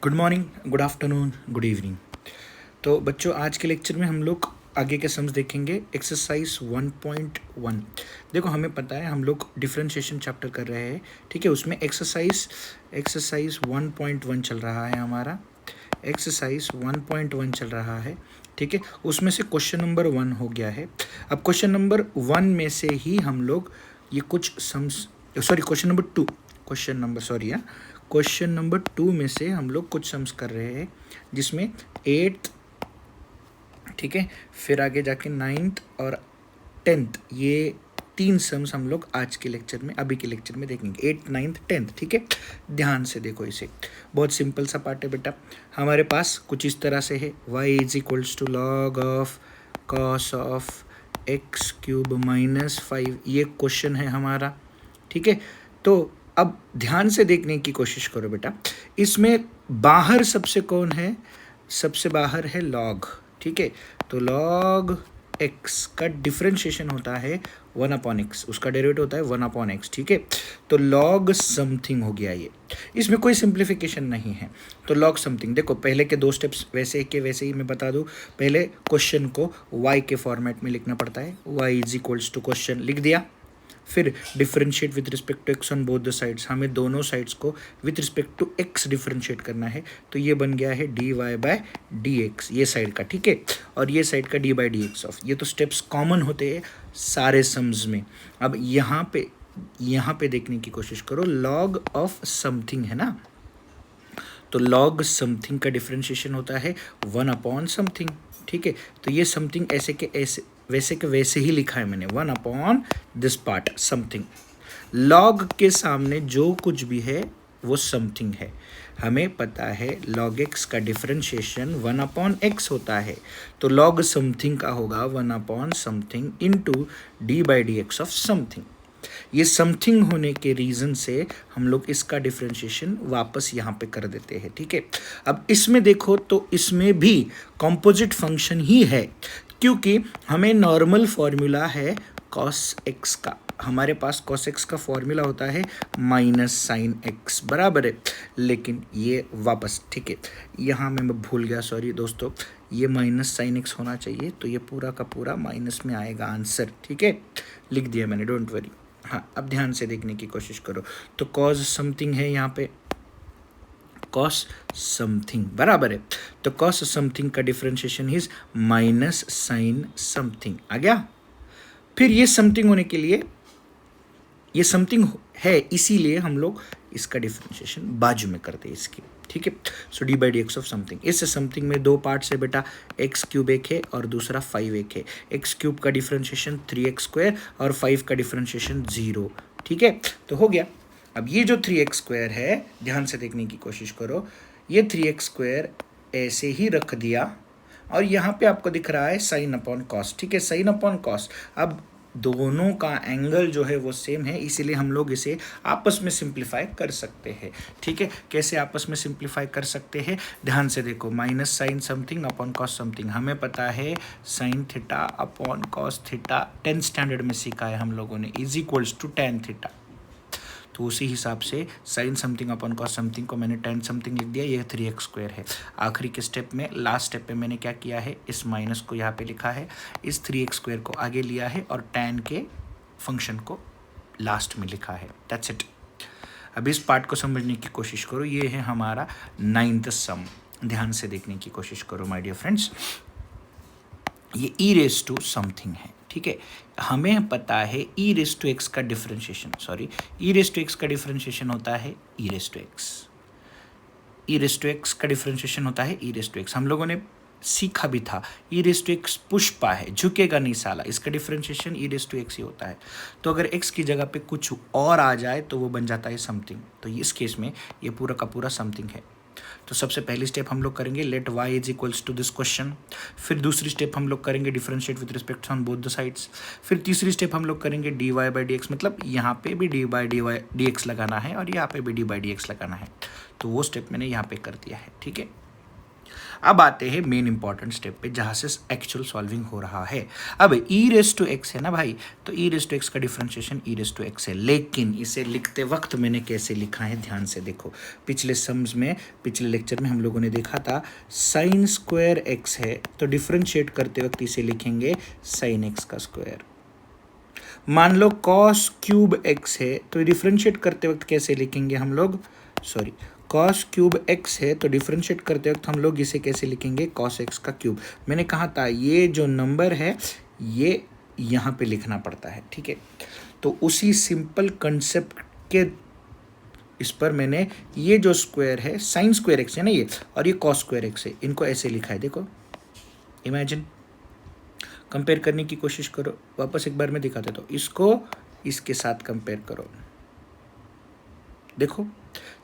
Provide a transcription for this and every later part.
Good morning, good afternoon, good evening. तो बच्चों, आज के लेक्चर में हम लोग आगे के सम्स देखेंगे। एक्सरसाइज 1.1। देखो, हमें पता है हम लोग डिफरेंशिएशन चैप्टर कर रहे हैं, ठीक है। उसमें एक्सरसाइज 1.1 चल रहा है हमारा। एक्सरसाइज 1.1 चल रहा है, ठीक है। उसमें से क्वेश्चन नंबर 1 हो गया है। अब क्वेश्चन नंबर 1 में से ही हम लोग ये कुछ sums, sorry question number 2, question number 2 में से हम लोग कुछ सम्स कर रहे हैं, जिसमें 8th, ठीक है, फिर आगे जाके 9th और 10th, ये 3 सम्स हम लोग आज के लेक्चर में, अभी के लेक्चर में देखेंगे। 8th, 9th, 10th, ठीक है। ध्यान से देखो इसे, बहुत सिंपल सा पार्ट है बेटा। हमारे पास कुछ इस तरह से है, y is equals to log of cos of x cube minus 5, ये क्वेश्चन है हमारा, ठीक है। तो अब ध्यान से देखने की कोशिश करो बेटा। इसमें बाहर सबसे कौन है? सबसे बाहर है लॉग, ठीक है। तो लॉग एक्स का डिफरेंशिएशन होता है 1/x, उसका डेरिवेटिव होता है 1/x, ठीक है। तो लॉग समथिंग हो गया ये, इसमें कोई सिंप्लीफिकेशन नहीं है। तो लॉग समथिंग, देखो पहले के 2 स्टेप्स वैसे के वैसे ही मैं बता दूं। पहले क्वेश्चन को y के फॉर्मेट में लिखना पड़ता है, y is equals to question लिख दिया। फिर differentiate with respect to x on both the sides, हमें दोनों साइड्स को विथ रिस्पेक्ट टू एक्स डिफरेंशिएट करना है। तो ये बन गया है dy बाय डी एक्स, ये साइड का, ठीक है। और ये साइड का d by d x of, ये तो स्टेप्स कॉमन होते हैं सारे सम्स में। अब यहाँ पे देखने की कोशिश करो, लॉग ऑफ समथिंग है ना, तो लॉग समथिंग का डिफरेंशिएशन होता है 1/समथिंग, ठीक है। तो ये समथिंग ऐसे के ऐसे, वैसे के वैसे ही लिखा है मैंने, 1/दिस पार्ट समथिंग। लॉग के सामने जो कुछ भी है वो समथिंग है। हमें पता है log x का डिफरेंशिएशन 1/x होता है, तो log समथिंग का होगा 1/समथिंग into d by d x of something. ये समथिंग होने के रीज़न से हम लोग इसका डिफरेंशिएशन वापस यहाँ पे कर देते हैं, ठीक है। अब इसमें देखो तो इसमें भी कॉम्पोजिट फंक्शन ही है, क्योंकि हमें नॉर्मल फॉर्मूला है cos x का। हमारे पास cos x का फॉर्मूला होता है माइनस साइन x, बराबर है। लेकिन ये वापस, ठीक है, यहाँ मैं भूल गया, सॉरी दोस्तों, ये माइनस साइन x होना चाहिए, तो ये पूरा का पूरा माइनस में आएगा आंसर, ठीक है। लिख दिया मैंने, डोंट वरी। हाँ, अब ध्यान से देखने की कोशिश करो। तो कॉज समथिंग है यहाँ पे, कॉस समथिंग बराबर है। तो कॉस समथिंग का differentiation is minus sine something, आ गया। फिर ये समथिंग होने के लिए, ये समथिंग है इसीलिए हम लोग इसका डिफरेंशिएशन बाजू में करते हैं इसकी, ठीक है। So d by d x of something, इस समथिंग में 2 पार्ट्स है बेटा, एक्स क्यूब एक है और दूसरा 5 एक है। एक्स क्यूब का डिफरेंशिएशन 3x² और 5 का डिफरेंशिएशन 0, ठीक है। तो हो गया। अब ये जो 3x² है, ध्यान से देखने की कोशिश करो, ये 3x² ऐसे ही रख दिया और यहाँ पे आपको दिख रहा है साइन अपॉन कॉस, ठीक है, साइन अपॉन कॉस। अब दोनों का एंगल जो है वो सेम है, इसीलिए हम लोग इसे आपस में सिंप्लीफाई कर सकते हैं, ठीक है। कैसे आपस में सिंप्लीफाई कर सकते हैं? ध्यान से देखो, minus sine something upon cos something, हमें पता है sine theta upon cos theta 10th standard में सीखा है हम लोगों ने, is equals to tan theta. तो उसी हिसाब से sine something upon cos something को मैंने tan समथिंग लिख दिया, ये 3x² है। आखिरी के स्टेप में, लास्ट स्टेप पे मैंने क्या किया है, इस माइनस को यहाँ पे लिखा है, इस 3x² को आगे लिया है और tan के फंक्शन को लास्ट में लिखा है, दैट्स इट। अब इस पार्ट को समझने की कोशिश करो, ये है हमारा 9th सम। ध्यान से देखने की कोशिश करो माय डियर फ्रेंड्स, ये e रेस टू समथिंग है, ठीक है। हमें पता है e रेस टू एक्स का differentiation, e raise to x का डिफरेंशिएशन होता है e raise to x, e raise to x का डिफरेंशिएशन होता है e रेस टू एक्स। हम लोगों ने सीखा भी था, e raise to x Pushpa है, झुकेगा नहीं साला, इसका differentiation e raise to x ही होता है। तो अगर x की जगह पे कुछ और आ जाए तो वो बन जाता है समथिंग, तो इस केस में ये पूरा का पूरा समथिंग है। तो सबसे पहली स्टेप हम लोग करेंगे let y is equals to this question. फिर दूसरी स्टेप हम लोग करेंगे differentiate with respect on both the sides. फिर तीसरी स्टेप हम लोग करेंगे dy बाई डी एक्स, मतलब यहाँ पे भी dy बाई डी एक्स लगाना है और यहाँ पे भी dy बाई डी एक्स लगाना है। तो वो स्टेप मैंने यहाँ पे कर दिया है, ठीक है। अब आते हैं मेन इंपॉर्टेंट स्टेप पे जहाँ से एक्चुअल सॉल्विंग हो रहा है। अब ई रेस टू एक्स है ना भाई, तो ई रेस टू एक्स का differentiation e raise to x है, लेकिन इसे लिखते वक्त मैंने कैसे लिखा है ध्यान से देखो। पिछले सम्स में, पिछले लेक्चर में हम लोगों ने देखा था साइन स्क्वायर एक्स है, तो डिफरेंशिएट करते वक्त इसे लिखेंगे साइन एक्स का स्क्वायर। मान लो कॉस क्यूब एक्स है, तो डिफरेंशिएट करते वक्त कैसे लिखेंगे हम लोग, सॉरी कॉस क्यूब एक्स है, तो डिफरेंशिएट करते वक्त हम लोग इसे कैसे लिखेंगे, कॉस एक्स का क्यूब। मैंने कहा था ये जो नंबर है ये यहाँ पे लिखना पड़ता है, ठीक है। तो उसी सिंपल कंसेप्ट के इस पर मैंने ये जो स्क्वायर है, साइन स्क्वायर एक्स है ना ये, और ये कॉस स्क्वायर एक्स है, इनको ऐसे लिखा है। देखो इमेजिन, कंपेयर करने की कोशिश करो, वापस एक बार मैं दिखा देता हूँ। इसको इसके साथ कंपेयर करो, देखो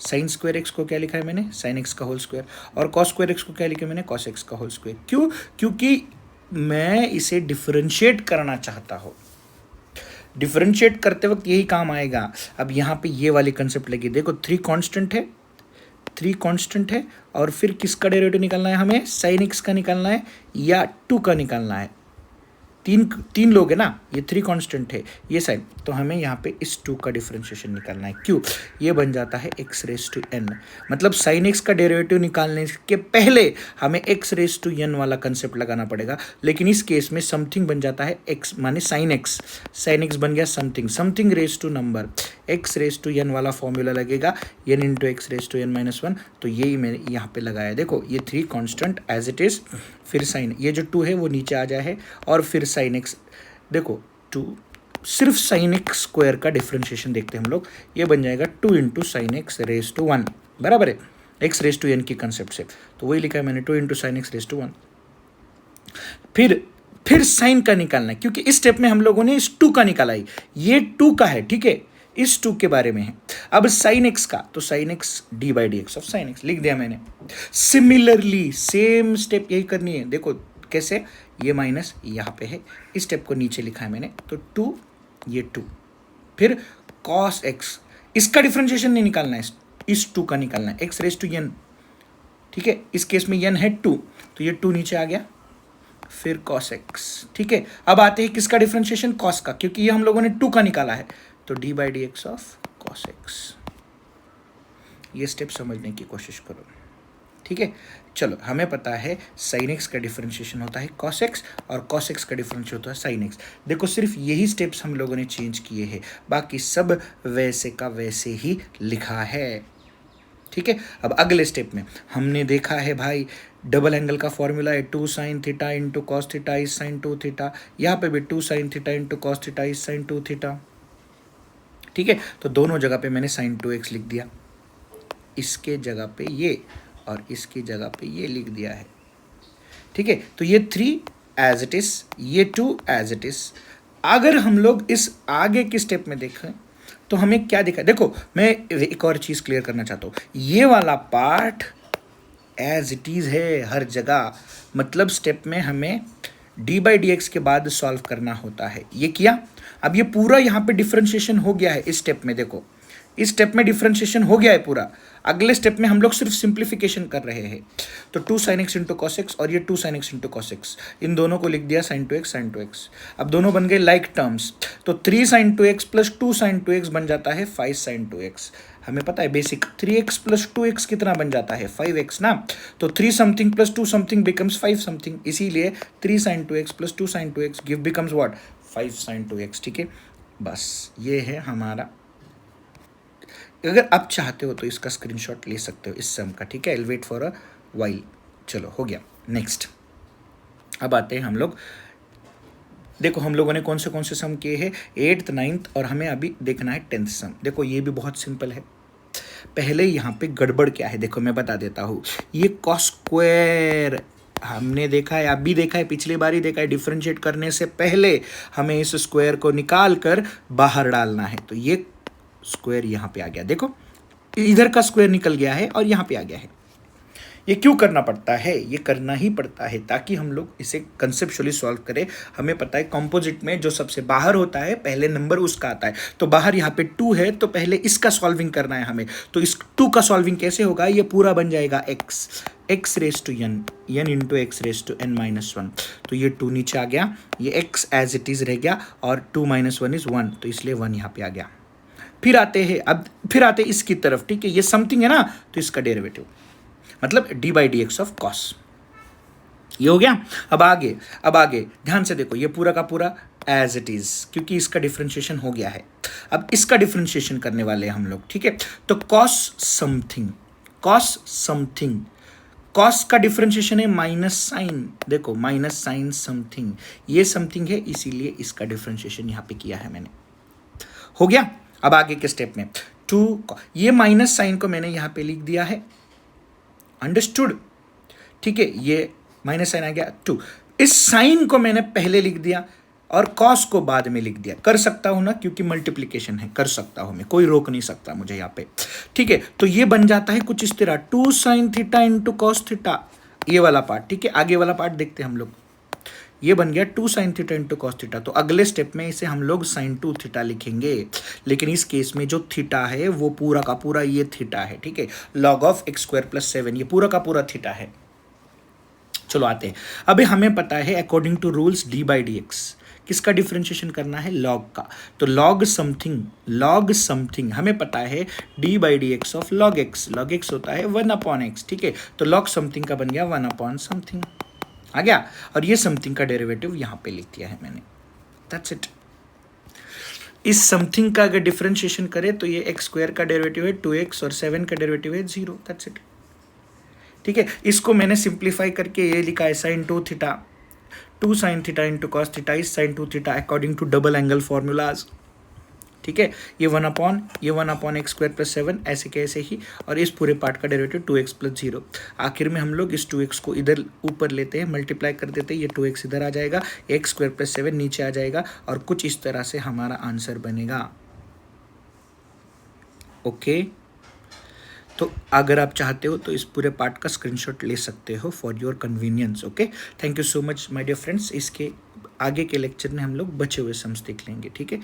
साइन स्क्वायर एक्स को क्या लिखा है मैंने, साइन एक्स का होल स्क्वायर, और कॉस स्क्वायर एक्स को क्या लिखा है मैंने, कॉस एक्स का होल स्क्वायर। क्यों? क्योंकि मैं इसे डिफरेंशिएट करना चाहता हूँ। डिफरेंशिएट करते वक्त यही काम आएगा। अब यहाँ पे ये वाली कंसेप्ट लगी, देखो थ्री कांस्टेंट है और फिर किसका डेरिवेटिव निकालना है हमें, साइन एक्स का निकालना है या 2 का निकालना है। तीन लोग है ना, ये 3 कांस्टेंट है, ये साइन, तो हमें यहाँ पे इस 2 का डिफरेंशिएशन निकालना है। क्यों? ये बन जाता है x रेस टू n, मतलब साइन x का डेरिवेटिव निकालने के पहले हमें x रेस टू n वाला कंसेप्ट लगाना पड़ेगा, लेकिन इस केस में समथिंग बन जाता है x माने साइन x बन गया something raise to number, x raise to n वाला फॉर्मूला लगेगा n into x raise to n minus 1, तो यही मैंने यहाँ पे लगाया। देखो ये 3 कांस्टेंट एज इट इज, फिर साइन, ये जो 2 है वो नीचे आ जाए और फिर साइन एक्स, देखो 2, सिर्फ साइन एक्स स्क्वायर का डिफरेंशिएशन देखते हैं हम लोग, ये बन जाएगा 2 into sine x raise to 1, बराबर है एक्स रेस टू एन की कंसेप्ट से, तो वही लिखा है मैंने 2 into sine x raise to 1। फिर साइन का निकालना है, क्योंकि इस स्टेप में हम लोगों ने इस 2 का निकाला ही, ये 2 का है, ठीक है, इस 2 के बारे में है। अब साइन एक्स का, तो sine x D by d x of sine x लिख दिया मैंने। सिमिलरली सेम स्टेप यही करनी है, देखो कैसे, ये माइनस यहाँ पे है, इस स्टेप को नीचे लिखा है मैंने, तो 2 ये 2, फिर कॉस एक्स, इसका डिफरेंशिएशन नहीं निकालना है, इस 2 का निकालना है, एक्स रेस टू n, ठीक है, इस केस में n है 2, तो ये 2 नीचे आ गया, फिर कॉस एक्स, ठीक है। अब आते हैं किसका डिफरेंशिएशन, कॉस का, क्योंकि ये हम लोगों ने 2 का निकाला है, तो D by d x of cos x. ये स्टेप समझने की कोशिश करो, ठीक है। चलो हमें पता है साइन एक्स का डिफरेंशिएशन होता है कॉस एक्स और कॉस एक्स का डिफरेंशिएशन होता है साइन एक्स। देखो सिर्फ यही स्टेप्स हम लोगों ने चेंज किए हैं, बाकी सब वैसे का वैसे ही लिखा है, ठीक है। अब अगले स्टेप में हमने देखा है भाई डबल एंगल का फॉर्मूला है 2 sine theta into cos theta is sine 2 theta, यहाँ पे भी 2 sine theta into cos theta is sine 2 theta, ठीक है। तो दोनों जगह पे मैंने साइन 2x लिख दिया, इसके जगह पे ये और इसकी जगह पे ये लिख दिया है, ठीक है। तो ये 3 एज इट इज, ये 2 एज इट इज। अगर हम लोग इस आगे की स्टेप में देखें तो हमें क्या दिखा, देखो मैं एक और चीज क्लियर करना चाहता हूं, ये वाला पार्ट एज इट इज है हर जगह, मतलब स्टेप में हमें डी बाई डी एक्स के बाद सॉल्व करना होता है, ये किया। अब ये पूरा यहाँ पे डिफरेंशिएशन हो गया है इस स्टेप में, देखो इस स्टेप में डिफरेंशिएशन हो गया है पूरा। अगले स्टेप में हम लोग सिर्फ सिंप्लीफिकेशन कर रहे हैं, तो 2 sine x into cos x और ये 2 sine x into cos x, इन दोनों को लिख दिया साइन 2x साइन 2x। अब दोनों बन गए लाइक टर्म्स, तो 3 sine 2x plus 2 sine 2x बन जाता है 5 साइन 2x। हमें पता है बेसिक, 3x प्लस 2x कितना बन जाता है 5x ना, तो 3 something plus 2 something becomes 5 something, इसीलिए 3 sine 2x plus 2 sine 2x give becomes what 5 sine 2x, ठीक है। बस ये है हमारा, अगर आप चाहते हो तो इसका स्क्रीनशॉट ले सकते हो इस सम का, ठीक है। I will wait for a while. चलो हो गया, नेक्स्ट। अब आते हैं हम लोग, देखो हम लोगों ने कौन से सम किए हैं, 8th 9th और हमें अभी देखना है 10th सम। देखो ये भी बहुत सिंपल है, पहले यहाँ पे गड़बड़ क्या है देखो मैं बता देता हूँ। ये कॉस स्क्वायर हमने देखा है, आप भी देखा है, पिछली बार ही देखा है, डिफरेंशिएट करने से पहले हमें इस स्क्वायर को निकाल कर बाहर डालना है, तो ये स्क्वायर यहाँ पे आ गया, देखो इधर का स्क्वायर निकल गया है और यहाँ पे आ गया है। ये क्यों करना पड़ता है? ये करना ही पड़ता है ताकि हम लोग इसे कंसेप्चुअली सॉल्व करें। हमें पता है कंपोजिट में जो सबसे बाहर होता है पहले नंबर उसका आता है, तो बाहर यहाँ पे 2 है तो पहले इसका सॉल्विंग करना है हमें। तो इस 2 का सॉल्विंग कैसे होगा? ये पूरा बन जाएगा x raise to n into x raise to n-1। तो ये 2 नीचे आ गया, ये x एज इट इज रह गया और 2 - 1 इज 1, तो इसलिए 1 यहाँ पे आ गया। फिर आते इसकी तरफ, ठीक है, ये समथिंग है ना, तो इसका डेरिवेटिव मतलब d/dx ऑफ cos। ये हो गया। अब आगे ध्यान से देखो, ये पूरा का पूरा एज इट इज, क्योंकि इसका डिफरेंशिएशन हो गया है। अब इसका डिफरेंशिएशन करने वाले हैं हम लोग, ठीक है। तो cos समथिंग, cos का डिफरेंशिएशन है माइनस साइन, देखो माइनस साइन समथिंग, ये समथिंग है इसीलिए इसका डिफरेंशिएशन यहां पे किया है मैंने। हो गया। अब आगे के स्टेप में 2, ये माइनस साइन को मैंने यहां पे लिख दिया है, अंडरस्टूड, ठीक है। ये माइनस साइन आ गया 2, इस साइन को मैंने पहले लिख दिया और कॉस को बाद में लिख दिया। कर सकता हूं ना, क्योंकि मल्टीप्लिकेशन है, कर सकता हूं मैं, कोई रोक नहीं सकता मुझे यहाँ पे, ठीक है। तो ये बन जाता है कुछ इस तरह 2 sin theta into cos theta, ये वाला पार्ट, ठीक है। आगे वाला पार्ट देखते हैं हम लोग, ये बन गया 2 sin theta into cos theta. तो अगले स्टेप में इसे हम लोग sin 2 थीटा लिखेंगे, लेकिन इस केस में जो थीटा है वो पूरा का पूरा ये थीटा है, ठीक है। log ऑफ x² + 7 ये पूरा का पूरा थीटा है। चलो आते हैं, अभी हमें पता है अकॉर्डिंग टू रूल्स d/dx किसका डिफरेंशिएशन करना है? लॉग का। तो log समथिंग हमें पता है d/dx ऑफ log x होता है 1/x, ठीक है। तो log समथिंग का बन गया 1/something आ गया, और ये समथिंग का डेरिवेटिव यहां पे लिख दिया है मैंने, दैट्स इट। इस समथिंग का अगर डिफरेंशिएशन करें तो ये x² का डेरिवेटिव है 2x और 7 का डेरिवेटिव है 0, दैट्स इट, ठीक है। इसको मैंने सिंप्लीफाई करके ये लिखा है sin 2 theta, 2 sin theta into cos theta is sin 2 theta according to double angle formulas, ठीक है। ये 1/x² + 7 ऐसे के ऐसे ही, और इस पूरे पार्ट का डेरिवेटिव 2x + 0। आखिर में हम लोग इस 2x को इधर ऊपर लेते हैं, मल्टीप्लाई कर देते हैं, ये 2x इधर आ जाएगा, x² + 7 नीचे आ जाएगा, और कुछ इस तरह से हमारा आंसर बनेगा। ओके, तो अगर आप चाहते हो तो इस पूरे पार्ट का स्क्रीनशॉट ले सकते हो for your convenience. Okay, thank you so much my dear friends. इसके आगे के लेक्चर में हम लोग बचे हुए सम्स देख लेंगे, ठीक है।